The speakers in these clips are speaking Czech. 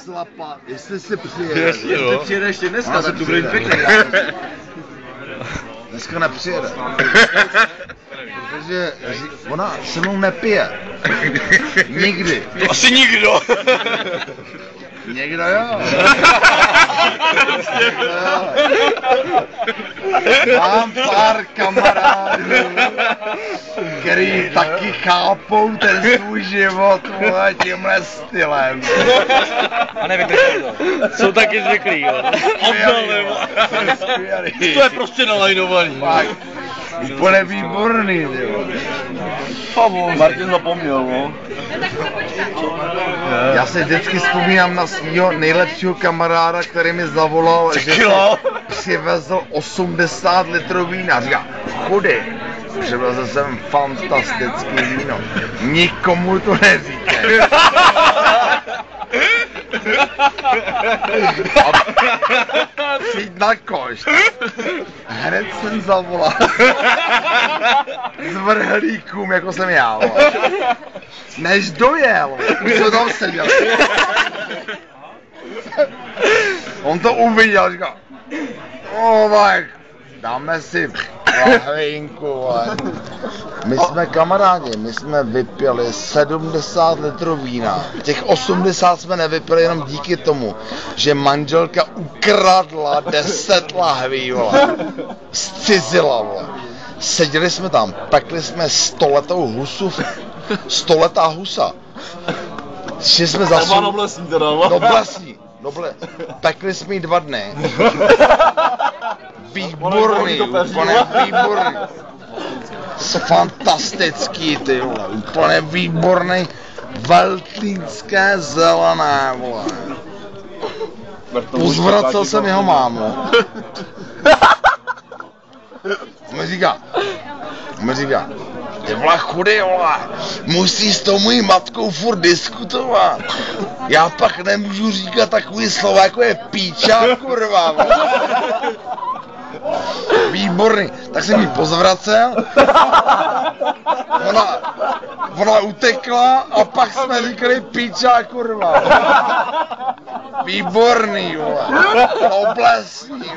Slapa, jestli si přijede. Jestli přijede ještě dneska, tak to bude pěkný. Dneska nepřijede. Protože ona se mnou nepije. Nikdy. To asi nikdo. Někdo jo. Mám pár kamarádů, který taky chápou ten svůj život tímhle stylem. A nevydrží to. Jsou taky zvyklí, jo. To je prostě nalajnovaný. Úplně výborný, jo. Martin zapomněl, no. Já si vždycky vzpomínám na svého nejlepšího kamaráda, který mi zavolal, že přivezl 80 litrů vína. Říká, chudy, přivezl jsem fantastický víno. Nikomu to neříkej. Přijď na košť. Hned jsem zavolal. Zvrhlíkům, jako jsem já. Než dojel, už jsem tam seděl. On to uviděl, říkal, tak dáme si lahvinku. My jsme kamarádi, my jsme vypili 70 litrů vína. Těch 80 jsme nevypili jenom díky tomu, že manželka ukradla 10 lahví, zcizila, Seděli jsme tam, pekli jsme 100letou husu, 100letá husa. Že jsme zasuli... Noblesní teda, Noblesní. Pekli jsme jí 2 dny. Výborný, úplně výborný. Fantastický, ty vole, úplně výborný. Veltlínské zelené, vole. Pozvracel jsem jeho mámu. On mi říká, ty vole chudy, vole, musíš s tou mojí matkou furt diskutovat. Já pak nemůžu říkat takový slova, jako je píča, kurva, vole. Výborný, tak jsem jí pozvracel, ona utekla a pak jsme říkali píča, kurva. Výborný, vole, noblesní,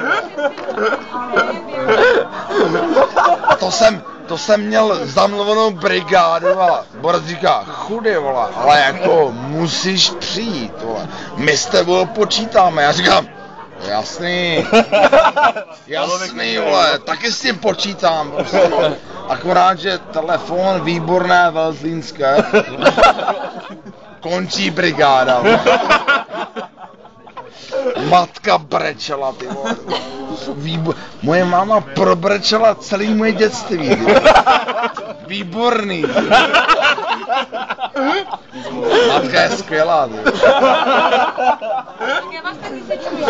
to jsem měl zamluvenou brigádu a Boris říká, chudy, vole, ale jako musíš přijít, vole, my s tebou počítáme, já říkám, jasný, vole, taky s tím počítám, prostě. Akorát, že telefon výborné veltlínské, končí brigáda, vole. Matka brečela, ty vole. Moje máma probrečela celý moje dětství, ty vole. Výborný, ty vole. Matka je skvělá, ty vole. Já vás taky se čuju.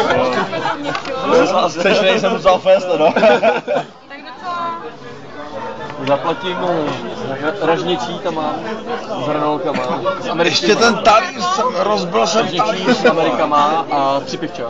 Chceš, že jsem vzal fest, no? Tak docela... Zaplatím ražničí, tam mám, s hranolkama. Ještě ten talíř rozbil jsem talíř. S Amerikama a 3 pivča.